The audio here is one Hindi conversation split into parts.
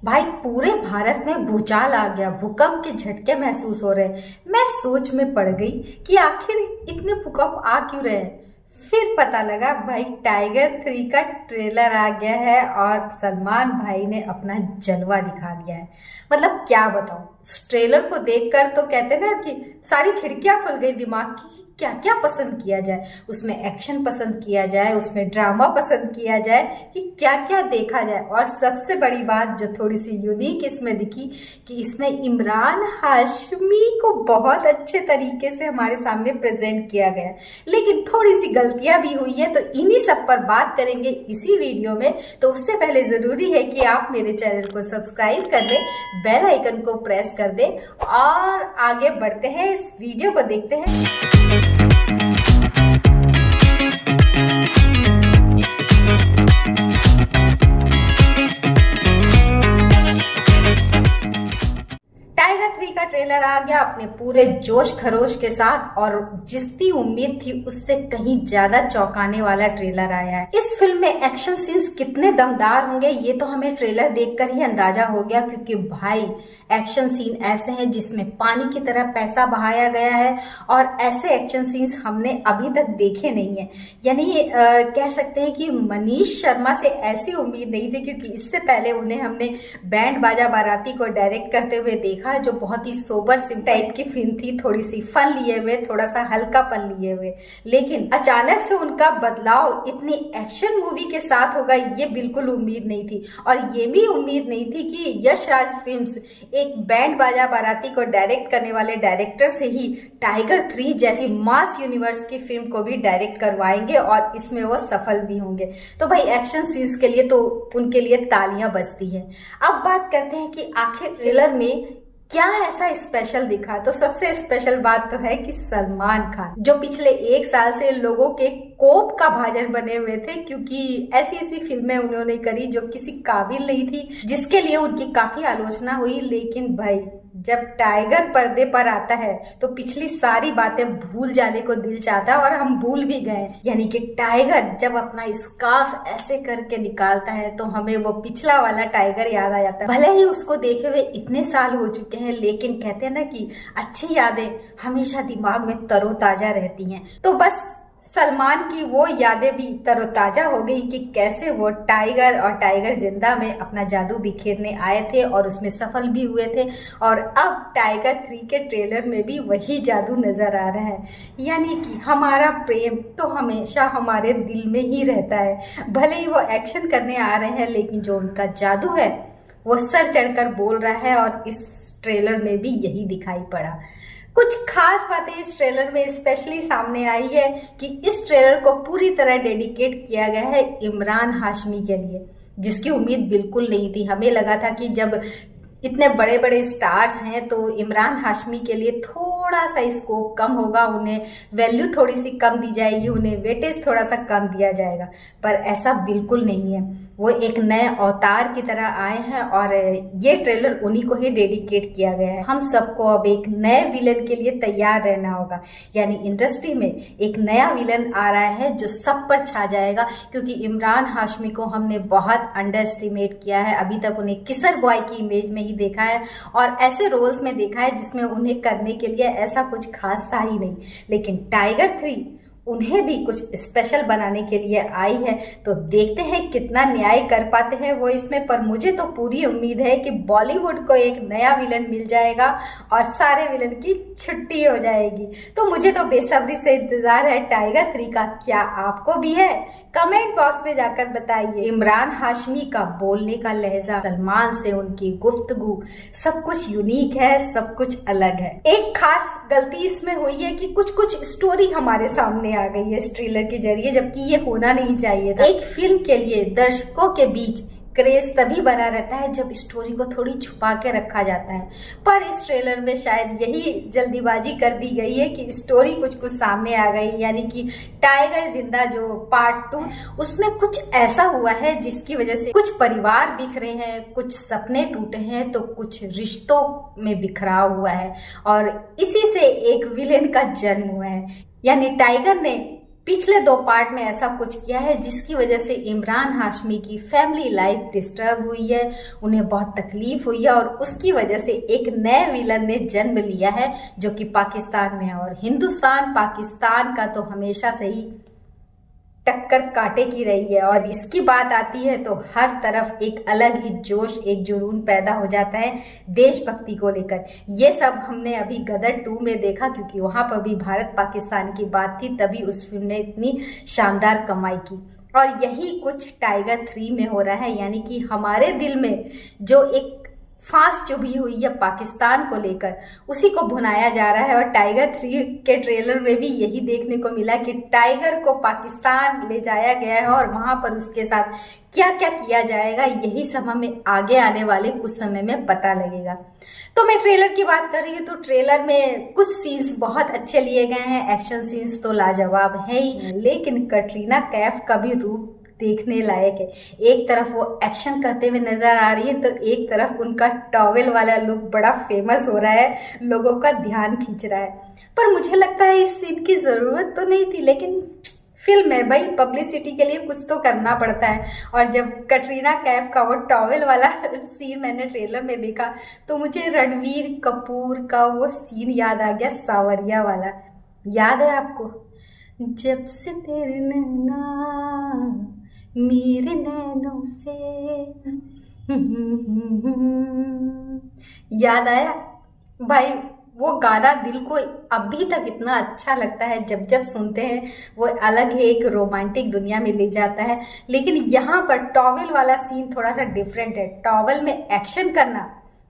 भाई पूरे भारत में भूचाल आ गया, भूकंप के झटके महसूस हो रहे हैं। मैं सोच में पड़ गई कि आखिर इतने भूकंप आ क्यों रहे हैं। फिर पता लगा भाई टाइगर 3 का ट्रेलर आ गया है और सलमान भाई ने अपना जलवा दिखा दिया है। मतलब क्या बताऊं, इस ट्रेलर को देखकर तो कहते ना कि सारी खिड़कियां खुल गई दिमाग की। क्या क्या पसंद किया जाए, उसमें एक्शन पसंद किया जाए, उसमें ड्रामा पसंद किया जाए, कि क्या क्या देखा जाए। और सबसे बड़ी बात जो थोड़ी सी यूनिक इसमें दिखी कि इसमें इमरान हाशमी को बहुत अच्छे तरीके से हमारे सामने प्रेजेंट किया गया। लेकिन थोड़ी सी गलतियां भी हुई है, तो इन्हीं सब पर बात करेंगे इसी वीडियो में। तो उससे पहले जरूरी है कि आप मेरे चैनल को सब्सक्राइब कर दें, बेल आइकन को प्रेस कर दें और आगे बढ़ते हैं, इस वीडियो को देखते हैं। टाइगर 3 का ट्रेलर आ गया अपने पूरे जोश खरोश के साथ और जितनी उम्मीद थी उससे कहीं ज्यादा चौंकाने वाला ट्रेलर आया है। इस फिल्म में एक्शन सीन्स कितने दमदार होंगे ये तो हमें ट्रेलर देखकर ही अंदाजा हो गया, क्योंकि भाई एक्शन सीन ऐसे हैं जिसमें पानी की तरह पैसा बहाया गया है और ऐसे एक्शन सीन्स हमने अभी तक देखे नहीं है। यानी कह सकते हैं कि मनीष शर्मा से ऐसी उम्मीद नहीं थी, क्योंकि इससे पहले उन्हें हमने बैंड बाजा बाराती को डायरेक्ट करते हुए देखा, जो बहुत ही सोबर सिम टाइप की फिल्म थी, थोड़ी सी फन लिए हुए, थोड़ा सा हल्कापन लिए हुए। लेकिन अचानक से उनका बदलाव इतनी एक्शन मूवी के साथ होगा ये बिल्कुल उम्मीद नहीं थी। और ये भी उम्मीद नहीं थी कि यश राज फिल्म्स एक बैंड बाजा बाराती को डायरेक्ट करने वाले डायरेक्टर से ही टाइगर 3 जैसी मास यूनिवर्स की फिल्म को भी डायरेक्ट करवाएंगे और इसमें वो सफल भी होंगे। तो भाई एक्शन सीन्स के लिए तो उनके लिए तालियां बजती है। अब बात करते हैं कि आखिर ट्रेलर में क्या ऐसा स्पेशल दिखा। तो सबसे स्पेशल बात तो है कि सलमान खान जो पिछले 1 साल से लोगों के कोप का भाजन बने हुए थे, क्योंकि ऐसी ऐसी फिल्में उन्होंने करी जो किसी काबिल नहीं थी, जिसके लिए उनकी काफी आलोचना हुई। लेकिन भाई जब टाइगर पर्दे पर आता है तो पिछली सारी बातें भूल जाने को दिल चाहता है और हम भूल भी गए। यानी कि टाइगर जब अपना स्कार्फ ऐसे करके निकालता है तो हमें वो पिछला वाला टाइगर याद आ जाता है। भले ही उसको देखे हुए इतने साल हो चुके हैं, लेकिन कहते हैं ना कि अच्छी यादें हमेशा दिमाग में तरोताजा रहती हैं। तो बस सलमान की वो यादें भी तरोताजा हो गई कि कैसे वो टाइगर और टाइगर जिंदा में अपना जादू बिखेरने आए थे और उसमें सफल भी हुए थे। और अब टाइगर 3 के ट्रेलर में भी वही जादू नजर आ रहा है। यानी कि हमारा प्रेम तो हमेशा हमारे दिल में ही रहता है। भले ही वो एक्शन करने आ रहे हैं, लेकिन जो उनका जादू है वो सर चढ़कर बोल रहा है और इस ट्रेलर में भी यही दिखाई पड़ा। कुछ खास बातें इस ट्रेलर में स्पेशली सामने आई है कि इस ट्रेलर को पूरी तरह डेडिकेट किया गया है इमरान हाशमी के लिए, जिसकी उम्मीद बिल्कुल नहीं थी। हमें लगा था कि जब इतने बड़े बड़े स्टार्स हैं तो इमरान हाशमी के लिए थोड़ा सा स्कोप कम होगा, उन्हें वैल्यू थोड़ी सी कम दी जाएगी, उन्हें वेटेज थोड़ा सा कम दिया जाएगा। पर ऐसा बिल्कुल नहीं है। वो एक नए अवतार की तरह आए हैं और ये ट्रेलर उन्हीं को ही डेडिकेट किया गया है। हम सबको अब एक नए विलन के लिए तैयार रहना होगा। यानी इंडस्ट्री में एक नया विलन आ रहा है जो सब पर छा जाएगा, क्योंकि इमरान हाशमी को हमने बहुत अंडर एस्टिमेट किया है। अभी तक उन्हें किसर बॉय की इमेज में ही देखा है और ऐसे रोल्स में देखा है जिसमें उन्हें करने के लिए ऐसा कुछ खास था ही नहीं। लेकिन टाइगर 3 उन्हें भी कुछ स्पेशल बनाने के लिए आई है, तो देखते हैं कितना न्याय कर पाते हैं वो इसमें। पर मुझे तो पूरी उम्मीद है कि बॉलीवुड को एक नया विलन मिल जाएगा और सारे विलन की छुट्टी हो जाएगी। तो मुझे तो बेसब्री से इंतजार है टाइगर 3 का। क्या आपको भी है? कमेंट बॉक्स में जाकर बताइए। इमरान हाशमी का बोलने का लहजा, सलमान से उनकी गुफ्तगू, सब कुछ यूनिक है, सब कुछ अलग है। एक खास गलती इसमें हुई है कि कुछ कुछ स्टोरी हमारे सामने आ गई है इस ट्रेलर के जरिए, जबकि ये होना नहीं चाहिए था। एक फिल्म के लिए दर्शकों के बीच क्रेज तभी बना रहता है जब स्टोरी को थोड़ी छुपा के रखा जाता है। पर इस ट्रेलर में शायद यही जल्दीबाजी कर दी गई है कि स्टोरी कुछ कुछ सामने आ गई। यानी कि टाइगर जिंदा जो पार्ट 2, उसमें कुछ ऐसा हुआ है जिसकी वजह से कुछ परिवार बिखरे हैं, कुछ सपने टूटे हैं, तो कुछ रिश्तों में बिखराव हुआ है और इसी से एक विलेन का जन्म हुआ है। यानी टाइगर ने पिछले 2 पार्ट में ऐसा कुछ किया है जिसकी वजह से इमरान हाशमी की फैमिली लाइफ डिस्टर्ब हुई है, उन्हें बहुत तकलीफ हुई है और उसकी वजह से एक नए विलन ने जन्म लिया है जो कि पाकिस्तान में है। और हिंदुस्तान पाकिस्तान का तो हमेशा से ही टक्कर कांटे की रही है और इसकी बात आती है तो हर तरफ एक अलग ही जोश, एक जुनून पैदा हो जाता है देशभक्ति को लेकर। ये सब हमने अभी गदर 2 में देखा, क्योंकि वहां पर भी भारत पाकिस्तान की बात थी, तभी उस फिल्म ने इतनी शानदार कमाई की। और यही कुछ टाइगर 3 में हो रहा है, यानी कि हमारे दिल में जो एक फांस चुभी हुई है पाकिस्तान को लेकर, उसी को भुनाया जा रहा है। और टाइगर 3 के ट्रेलर में भी यही देखने को मिला कि टाइगर को पाकिस्तान ले जाया गया है और वहां पर उसके साथ क्या क्या किया जाएगा, यही सब हमें आगे आने वाले कुछ समय में पता लगेगा। तो मैं ट्रेलर की बात कर रही हूँ तो ट्रेलर में कुछ सीन्स बहुत अच्छे लिए गए हैं, एक्शन सीन्स तो लाजवाब है ही, लेकिन कटरीना कैफ का भी रूप देखने लायक है। एक तरफ वो एक्शन करते हुए नजर आ रही है तो एक तरफ उनका टॉवेल वाला लुक बड़ा फेमस हो रहा है, लोगों का ध्यान खींच रहा है। पर मुझे लगता है इस सीन की जरूरत तो नहीं थी, लेकिन फिल्म है भाई, पब्लिसिटी के लिए कुछ तो करना पड़ता है। और जब कटरीना कैफ का वो टॉवेल वाला सीन मैंने ट्रेलर में देखा तो मुझे रणवीर कपूर का वो सीन याद आ गया, सावरिया वाला। याद है आपको? जब से तेरे नैना मेरे नैनों से याद आया भाई। वो गाना दिल को अभी तक इतना अच्छा लगता है, जब जब सुनते हैं वो अलग ही एक रोमांटिक दुनिया में ले जाता है। लेकिन यहाँ पर टॉवेल वाला सीन थोड़ा सा डिफरेंट है। टॉवेल में एक्शन करना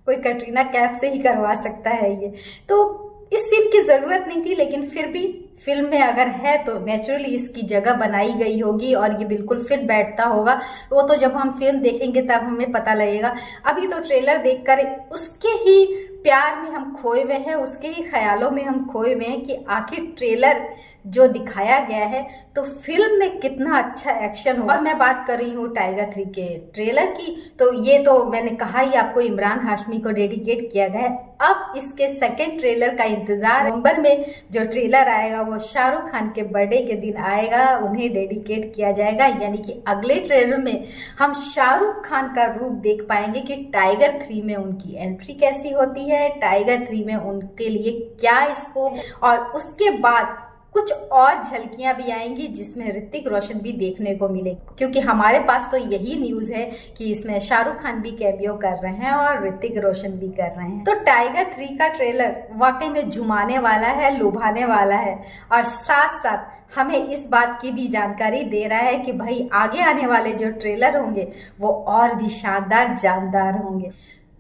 कोई कटरीना कैफ से ही करवा सकता है ये, तो इस सीन की जरूरत नहीं थी, लेकिन फिर भी फिल्म में अगर है तो नेचुरली इसकी जगह बनाई गई होगी और ये बिल्कुल फिट बैठता होगा। वो तो जब हम फिल्म देखेंगे तब हमें पता लगेगा। अभी तो ट्रेलर देखकर उसके ही प्यार में हम खोए हुए हैं, उसके ही ख्यालों में हम खोए हुए हैं कि आखिर ट्रेलर जो दिखाया गया है तो फिल्म में कितना अच्छा एक्शन हो। और मैं बात कर रही हूँ टाइगर 3 के ट्रेलर की, तो ये तो मैंने कहा ही आपको इमरान हाशमी को डेडिकेट किया गया है। अब इसके सेकंड ट्रेलर का इंतजार, नवंबर में जो ट्रेलर आएगा वो शाहरुख खान के बर्थडे के दिन आएगा, उन्हें डेडिकेट किया जाएगा। यानी कि अगले ट्रेलर में हम शाहरुख खान का रूप देख पाएंगे कि टाइगर 3 में उनकी एंट्री कैसी होती है, टाइगर 3 में उनके लिए क्या स्कोप, और उसके बाद कुछ और झलकियां भी आएंगी जिसमें ऋतिक रोशन भी देखने को मिले, क्योंकि हमारे पास तो यही न्यूज है कि इसमें शाहरुख खान भी कैमियो कर रहे हैं और ऋतिक रोशन भी कर रहे हैं। तो टाइगर 3 का ट्रेलर वाकई में झुमाने वाला है, लुभाने वाला है, और साथ साथ हमें इस बात की भी जानकारी दे रहा है कि भाई आगे आने वाले जो ट्रेलर होंगे वो और भी शानदार, जानदार होंगे।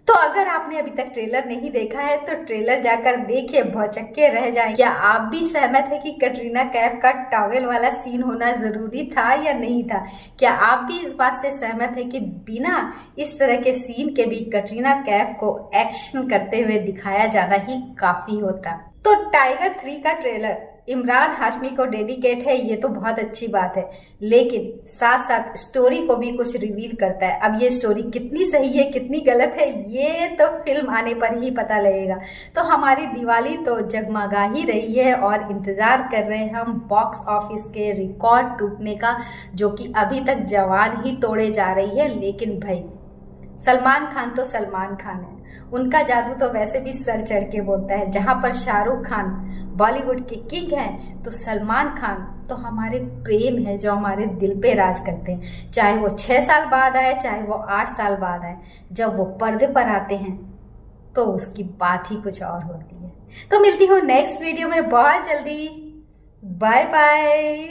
तो अगर आपने अभी तक ट्रेलर नहीं देखा है तो ट्रेलर जाकर देखिए, भौचक्के रह जाएं। क्या आप भी सहमत है कि कटरीना कैफ का टॉवेल वाला सीन होना जरूरी था या नहीं था? क्या आप भी इस बात से सहमत है कि बिना इस तरह के सीन के भी कटरीना कैफ को एक्शन करते हुए दिखाया जाना ही काफी होता? तो टाइगर 3 का ट्रेलर इमरान हाशमी को डेडिकेट है, ये तो बहुत अच्छी बात है, लेकिन साथ साथ स्टोरी को भी कुछ रिवील करता है। अब ये स्टोरी कितनी सही है कितनी गलत है ये तो फिल्म आने पर ही पता लगेगा। तो हमारी दिवाली तो जगमगा ही रही है और इंतजार कर रहे हैं हम बॉक्स ऑफिस के रिकॉर्ड टूटने का, जो कि अभी तक जवान ही तोड़े जा रही है। लेकिन भाई सलमान खान तो सलमान खान है, उनका जादू तो वैसे भी सर चढ़ के बोलता है। जहां पर शाहरुख खान बॉलीवुड के किंग हैं तो सलमान खान तो हमारे प्रेम है जो हमारे दिल पे राज करते हैं। चाहे वो 6 साल बाद आए, चाहे वो 8 साल बाद आए, जब वो पर्दे पर आते हैं तो उसकी बात ही कुछ और होती है। तो मिलती हूँ नेक्स्ट वीडियो में बहुत जल्दी। Bye bye.